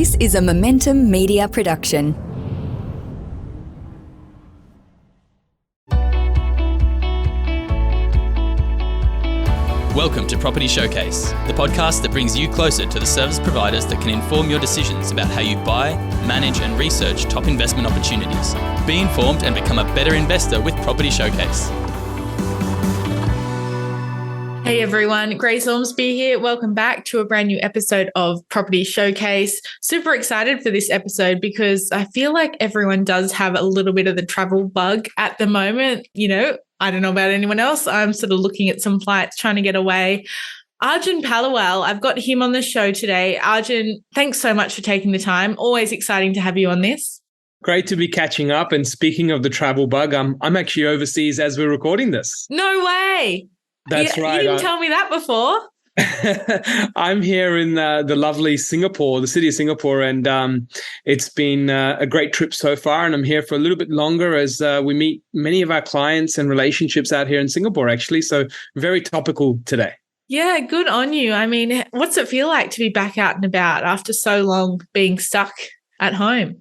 This is a Momentum Media production. Welcome to Property Showcase, the podcast that brings you closer to the service providers that can inform your decisions about how you buy, manage and research top investment opportunities. Be informed and become a better investor with Property Showcase. Hey everyone, Grace Ormsby here. Welcome back to a brand new episode of Property Showcase. Super excited for this episode because I feel like everyone does have a little bit of the travel bug at the moment. You know, I don't know about anyone else. I'm sort of looking at some flights, trying to get away. Arjun Paliwal, I've got him on the show today. Arjun, thanks so much for taking the time. Always exciting to have you on this. Great to be catching up. And speaking of the travel bug, I'm actually overseas as we're recording this. No way. That's right. You didn't tell me that before. I'm here in the lovely Singapore, the city of Singapore, and it's been a great trip so far. And I'm here for a little bit longer as we meet many of our clients and relationships out here in Singapore, actually. So very topical today. Yeah, good on you. I mean, what's it feel like to be back out and about after so long being stuck at home?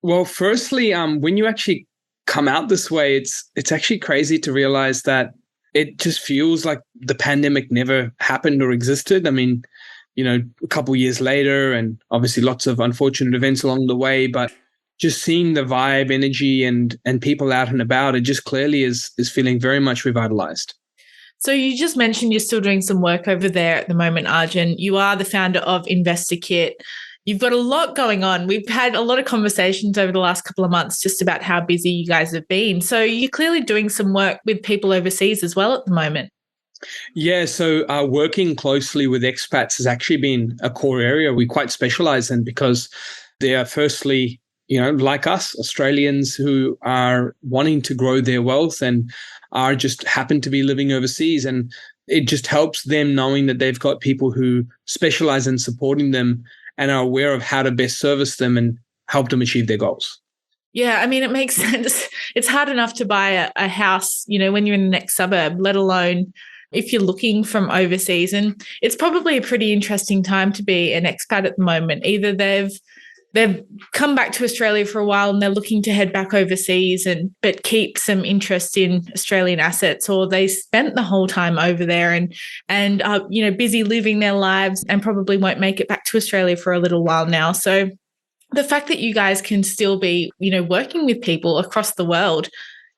Well, firstly, when you actually come out this way, it's actually crazy to realize that it just feels like the pandemic never happened or existed. I mean, you know, a couple of years later and obviously lots of unfortunate events along the way, but just seeing the vibe, energy and people out and about, it just clearly is feeling very much revitalized. So you just mentioned you're still doing some work over there at the moment, Arjun. You are the founder of InvestorKit. You've got a lot going on. We've had a lot of conversations over the last couple of months just about how busy you guys have been. So you're clearly doing some work with people overseas as well at the moment. Yeah, so working closely with expats has actually been a core area we quite specialize in because they are firstly, you know, like us, Australians who are wanting to grow their wealth and are just happen to be living overseas. And it just helps them knowing that they've got people who specialize in supporting them and are aware of how to best service them and help them achieve their goals. Yeah, I mean, it makes sense. It's hard enough to buy a house, you know, when you're in the next suburb, let alone if you're looking from overseas. And it's probably a pretty interesting time to be an expat at the moment. Either they've come back to Australia for a while and they're looking to head back overseas but keep some interest in Australian assets, or they spent the whole time over there and are, you know, busy living their lives and probably won't make it back to Australia for a little while now. So the fact that you guys can still be, you know, working with people across the world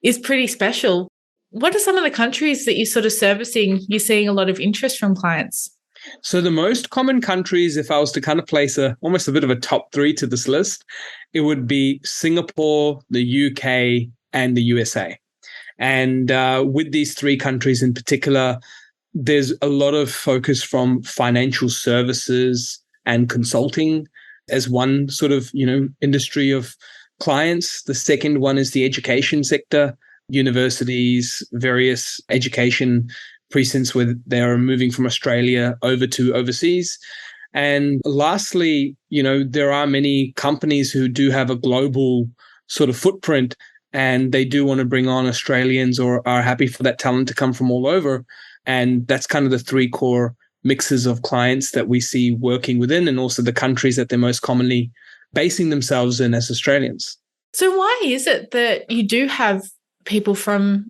is pretty special. What are some of the countries that you're sort of servicing? You're seeing a lot of interest from clients. So the most common countries, if I was to kind of place almost a bit of a top three to this list, it would be Singapore, the UK, and the USA. And with these three countries in particular, there's a lot of focus from financial services and consulting as one sort of, you know, industry of clients. The second one is the education sector, universities, various education precincts where they are moving from Australia over to overseas. And lastly, you know, there are many companies who do have a global sort of footprint and they do want to bring on Australians or are happy for that talent to come from all over. And that's kind of the three core mixes of clients that we see working within and also the countries that they're most commonly basing themselves in as Australians. So why is it that you do have people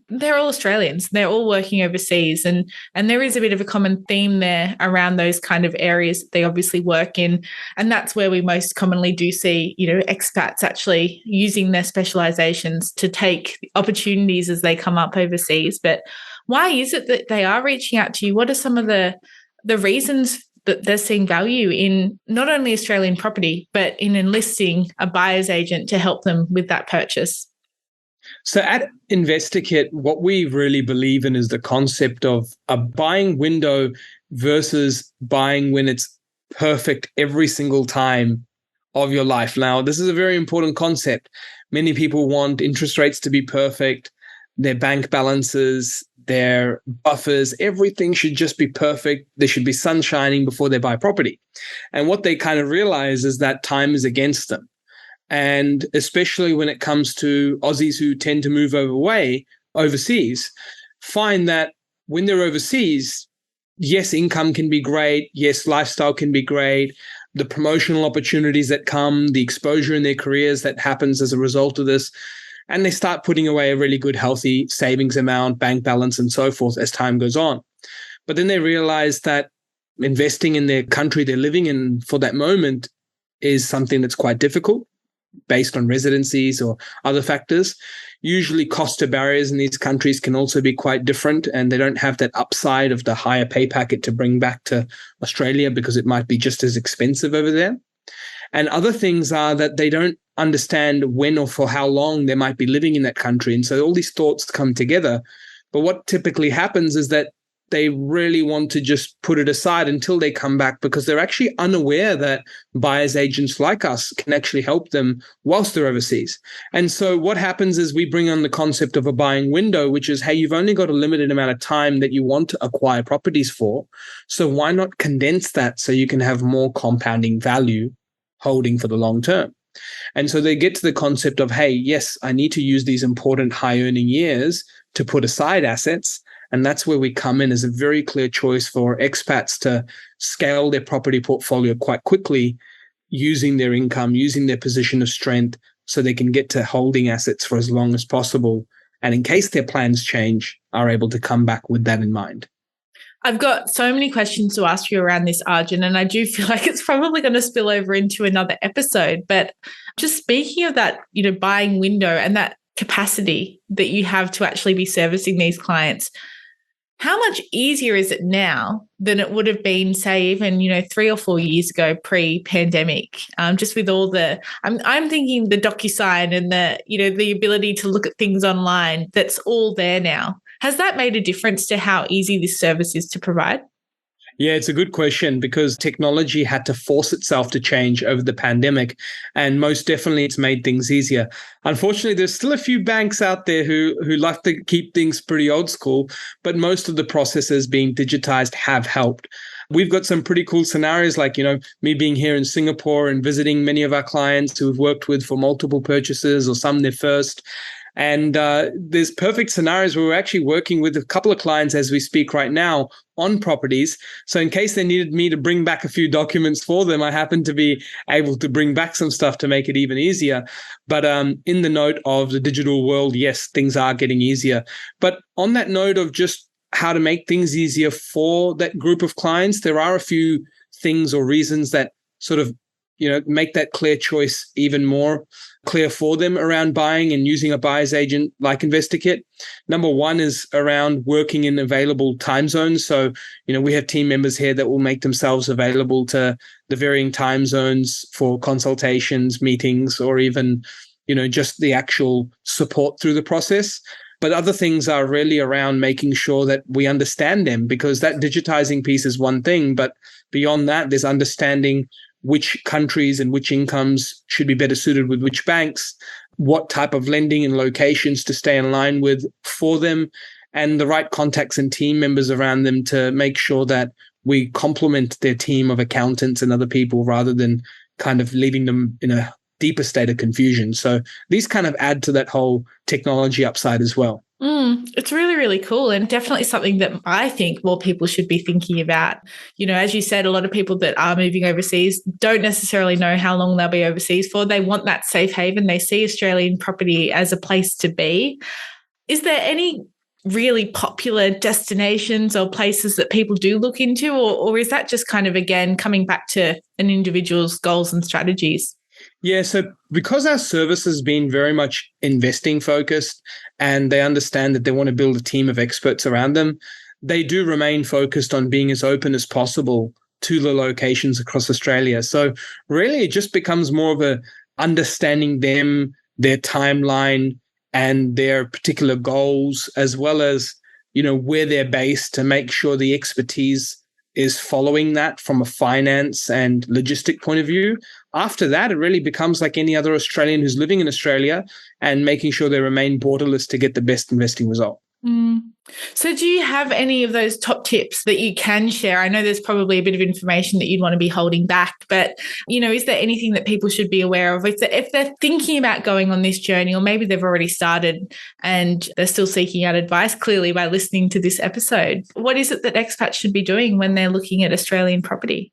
they're all Australians, they're all working overseas, and there is a bit of a common theme there around those kind of areas that they obviously work in, and that's where we most commonly do see, you know, expats actually using their specializations to take opportunities as they come up overseas. But why is it that they are reaching out to you? What are some of the reasons that they're seeing value in not only Australian property, but in enlisting a buyer's agent to help them with that purchase? So at InvestorKit, what we really believe in is the concept of a buying window versus buying when it's perfect every single time of your life. Now, this is a very important concept. Many people want interest rates to be perfect, their bank balances, their buffers, everything should just be perfect. There should be sun shining before they buy property. And what they kind of realize is that time is against them. And especially when it comes to Aussies who tend to move overseas, find that when they're overseas, yes, income can be great. Yes, lifestyle can be great. the promotional opportunities that come, the exposure in their careers that happens as a result of this. And they start putting away a really good, healthy savings amount, bank balance, and so forth as time goes on. But then they realize that investing in their country they're living in for that moment is something that's quite difficult based on residencies or other factors. Usually cost to barriers in these countries can also be quite different, and they don't have that upside of the higher pay packet to bring back to Australia because it might be just as expensive over there. And other things are that they don't understand when or for how long they might be living in that country. And so all these thoughts come together. But what typically happens is that they really want to just put it aside until they come back, because they're actually unaware that buyer's agents like us can actually help them whilst they're overseas. And so what happens is we bring on the concept of a buying window, which is, hey, you've only got a limited amount of time that you want to acquire properties for. So why not condense that so you can have more compounding value holding for the long term? And so they get to the concept of, hey, yes, I need to use these important high earning years to put aside assets. And that's where we come in as a very clear choice for expats to scale their property portfolio quite quickly, using their income, using their position of strength, so they can get to holding assets for as long as possible. And in case their plans change, are able to come back with that in mind. I've got so many questions to ask you around this, Arjun, and I do feel like it's probably going to spill over into another episode. But just speaking of that, buying window and that capacity that you have to actually be servicing these clients, how much easier is it now than it would have been, say, even 3 or 4 years ago, pre-pandemic? Just with all I'm thinking the DocuSign and the ability to look at things online. That's all there now. Has that made a difference to how easy this service is to provide? Yeah, it's a good question, because technology had to force itself to change over the pandemic, and most definitely it's made things easier. Unfortunately, there's still a few banks out there who like to keep things pretty old school, but most of the processes being digitized have helped. We've got some pretty cool scenarios like, me being here in Singapore and visiting many of our clients who we've worked with for multiple purchases or some their first. And there's perfect scenarios where we're actually working with a couple of clients as we speak right now on properties. So in case they needed me to bring back a few documents for them, I happen to be able to bring back some stuff to make it even easier. But in the note of the digital world, yes, things are getting easier. But on that note of just how to make things easier for that group of clients, there are a few things or reasons that sort of make that clear choice even more clear for them around buying and using a buyer's agent like InvestorKit. Number one is around working in available time zones. So, we have team members here that will make themselves available to the varying time zones for consultations, meetings, or even, just the actual support through the process. But other things are really around making sure that we understand them, because that digitizing piece is one thing, but beyond that, there's understanding which countries and which incomes should be better suited with which banks, what type of lending and locations to stay in line with for them, and the right contacts and team members around them to make sure that we complement their team of accountants and other people rather than kind of leaving them in a deeper state of confusion. So these kind of add to that whole technology upside as well. It's really, really cool, and definitely something that I think more people should be thinking about. As you said, a lot of people that are moving overseas don't necessarily know how long they'll be overseas for. They want that safe haven. They see Australian property as a place to be. Is there any really popular destinations or places that people do look into, or is that just kind of, again, coming back to an individual's goals and strategies? Yeah, so because our service has been very much investing focused, and they understand that they want to build a team of experts around them, they do remain focused on being as open as possible to the locations across Australia. So really it just becomes more of a understanding them, their timeline, and their particular goals, as well as, where they're based, to make sure the expertise is following that from a finance and logistic point of view. After that, it really becomes like any other Australian who's living in Australia and making sure they remain borderless to get the best investing result. So do you have any of those top tips that you can share? I know there's probably a bit of information that you'd want to be holding back, but, is there anything that people should be aware of if they're thinking about going on this journey, or maybe they've already started and they're still seeking out advice, clearly by listening to this episode? What is it that expats should be doing when they're looking at Australian property?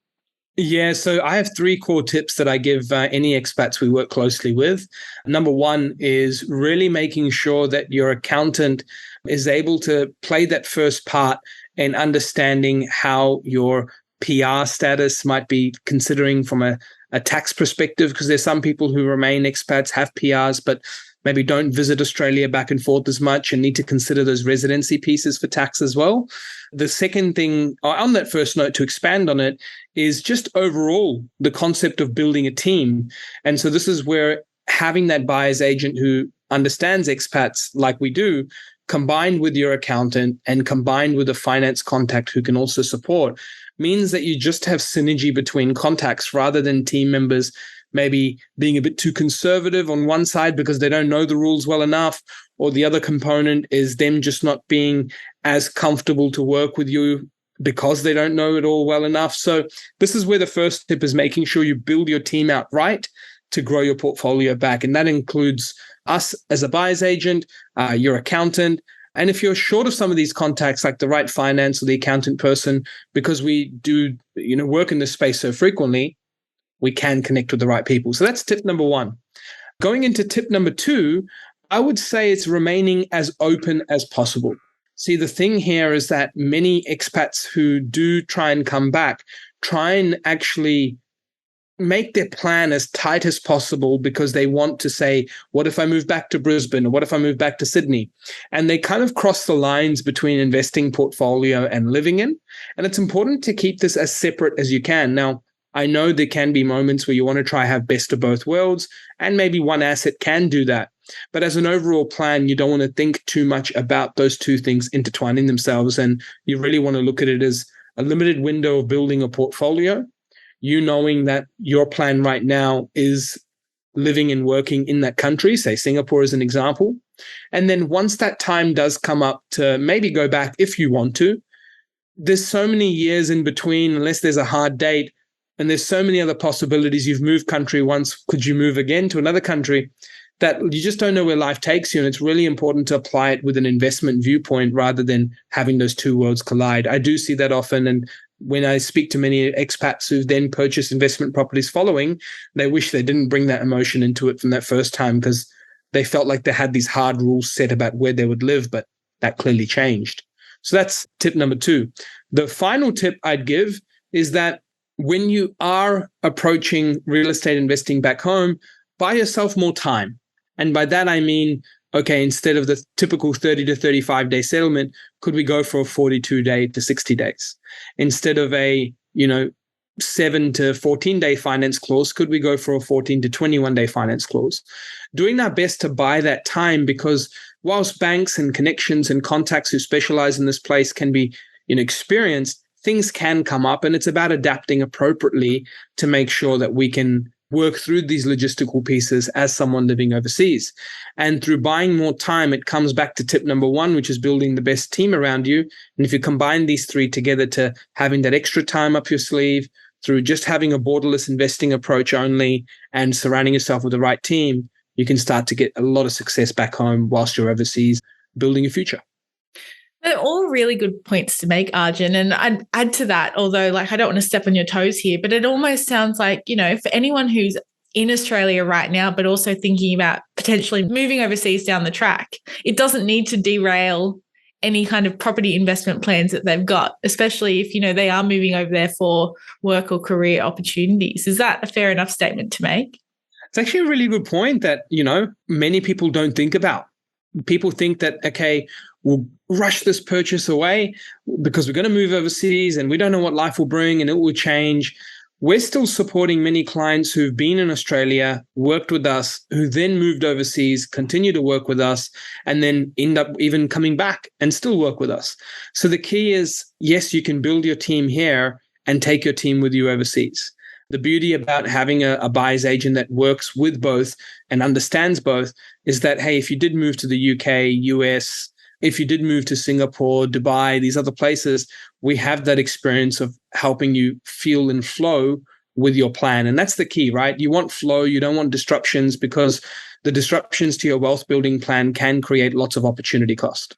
Yeah, so I have three core tips that I give any expats we work closely with. Number one is really making sure that your accountant is able to play that first part in understanding how your PR status might be considering from a tax perspective, because there's some people who remain expats, have PRs, but maybe don't visit Australia back and forth as much and need to consider those residency pieces for tax as well. The second thing on that first note, to expand on it, is just overall the concept of building a team. And so this is where having that buyer's agent who understands expats like we do, combined with your accountant and combined with a finance contact who can also support, means that you just have synergy between contacts rather than team members maybe being a bit too conservative on one side because they don't know the rules well enough, or the other component is them just not being as comfortable to work with you because they don't know it all well enough. So this is where the first tip is making sure you build your team out right to grow your portfolio back. And that includes us as a buyer's agent, your accountant. And if you're short of some of these contacts, like the right finance or the accountant person, because we do work in this space so frequently, we can connect with the right people. So that's tip number one. Going into tip number two, I would say it's remaining as open as possible. See, the thing here is that many expats who do try and come back, try and actually make their plan as tight as possible because they want to say, what if I move back to Brisbane, or what if I move back to Sydney? And they kind of cross the lines between investing portfolio and living in. And it's important to keep this as separate as you can. Now, I know there can be moments where you want to try have best of both worlds, and maybe one asset can do that. But as an overall plan, you don't want to think too much about those two things intertwining themselves. And you really want to look at it as a limited window of building a portfolio, you knowing that your plan right now is living and working in that country, say Singapore as an example. And then once that time does come up to maybe go back if you want to, there's so many years in between, unless there's a hard date, and there's so many other possibilities. You've moved country once, could you move again to another country? That you just don't know where life takes you. And it's really important to apply it with an investment viewpoint rather than having those two worlds collide. I do see that often. And when I speak to many expats who then purchase investment properties following, they wish they didn't bring that emotion into it from that first time, because they felt like they had these hard rules set about where they would live, but that clearly changed. So that's tip number two. The final tip I'd give is that when you are approaching real estate investing back home, buy yourself more time. And by that, I mean, okay, instead of the typical 30 to 35 day settlement, could we go for a 42 day to 60 days? Instead of a, 7 to 14 day finance clause, could we go for a 14 to 21 day finance clause? Doing our best to buy that time, because whilst banks and connections and contacts who specialize in this place can be experienced, things can come up, and it's about adapting appropriately to make sure that we can work through these logistical pieces as someone living overseas. And through buying more time, it comes back to tip number one, which is building the best team around you. And if you combine these three together to having that extra time up your sleeve, through just having a borderless investing approach only and surrounding yourself with the right team, you can start to get a lot of success back home whilst you're overseas, building a future. They're all really good points to make, Arjun. And I'd add to that, although I don't want to step on your toes here, but it almost sounds like, for anyone who's in Australia right now, but also thinking about potentially moving overseas down the track, it doesn't need to derail any kind of property investment plans that they've got, especially if, they are moving over there for work or career opportunities. Is that a fair enough statement to make? It's actually a really good point that, many people don't think about. People think that, okay, we'll rush this purchase away because we're going to move overseas and we don't know what life will bring and it will change. We're still supporting many clients who've been in Australia, worked with us, who then moved overseas, continue to work with us, and then end up even coming back and still work with us. So the key is, yes, you can build your team here and take your team with you overseas. The beauty about having a buyer's agent that works with both and understands both is that, hey, if you did move to the UK, US, if you did move to Singapore, Dubai, these other places, we have that experience of helping you feel in flow with your plan. And that's the key, right? You want flow, you don't want disruptions, because the disruptions to your wealth building plan can create lots of opportunity cost.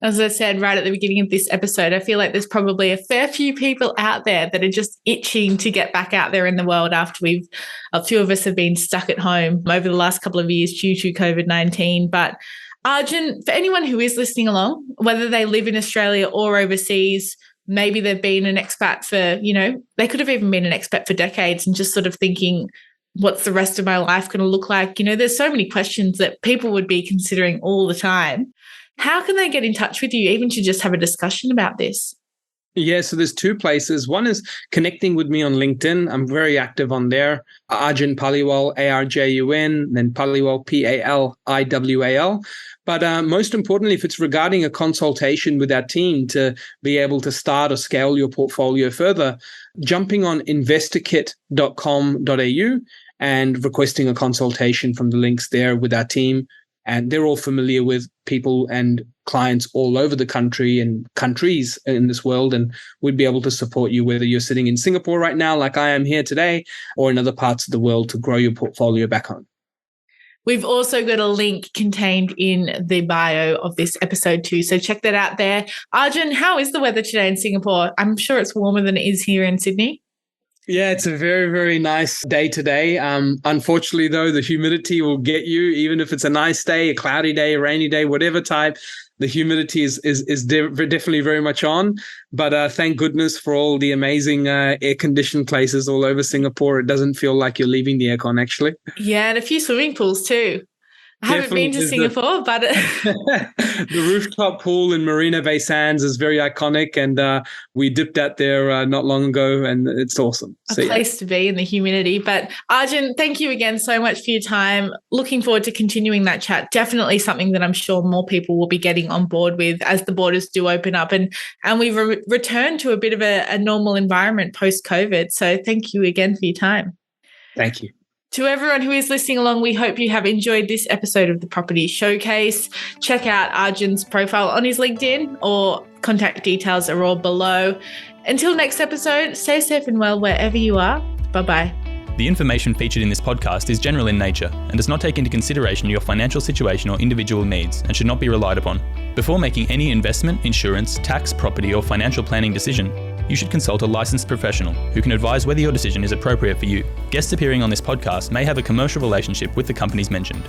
As I said right at the beginning of this episode, I feel like there's probably a fair few people out there that are just itching to get back out there in the world after a few of us have been stuck at home over the last couple of years due to COVID-19. But Arjun, for anyone who is listening along, whether they live in Australia or overseas, maybe they've been an expat for, they could have even been an expat for decades and just sort of thinking, what's the rest of my life going to look like? There's so many questions that people would be considering all the time. How can they get in touch with you, even to just have a discussion about this? Yeah, so there's two places. One is connecting with me on LinkedIn. I'm very active on there. Arjun Paliwal, Arjun, then Paliwal, Paliwal. But most importantly, if it's regarding a consultation with our team to be able to start or scale your portfolio further, jumping on investorkit.com.au and requesting a consultation from the links there with our team. And they're all familiar with people and clients all over the country and countries in this world. And we'd be able to support you, whether you're sitting in Singapore right now, like I am here today, or in other parts of the world to grow your portfolio back home. We've also got a link contained in the bio of this episode too. So check that out there. Arjun, how is the weather today in Singapore? I'm sure it's warmer than it is here in Sydney. Yeah, it's a very, very nice day today. Unfortunately, though, the humidity will get you, even if it's a nice day, a cloudy day, a rainy day, whatever type. The humidity is definitely very much on. But thank goodness for all the amazing air-conditioned places all over Singapore. It doesn't feel like you're leaving the aircon, actually. Yeah, and a few swimming pools too. I haven't been to Singapore, but the rooftop pool in Marina Bay Sands is very iconic, and we dipped out there not long ago, and it's awesome. A place to be in the humidity. But Arjun, thank you again so much for your time. Looking forward to continuing that chat. Definitely something that I'm sure more people will be getting on board with as the borders do open up and we return to a bit of a normal environment post-COVID. So thank you again for your time. Thank you. To everyone who is listening along, we hope you have enjoyed this episode of the Property Showcase. Check out Arjun's profile on his LinkedIn, or contact details are all below. Until next episode, stay safe and well wherever you are. Bye-bye. The information featured in this podcast is general in nature and does not take into consideration your financial situation or individual needs and should not be relied upon. Before making any investment, insurance, tax, property, or financial planning decision, you should consult a licensed professional who can advise whether your decision is appropriate for you. Guests appearing on this podcast may have a commercial relationship with the companies mentioned.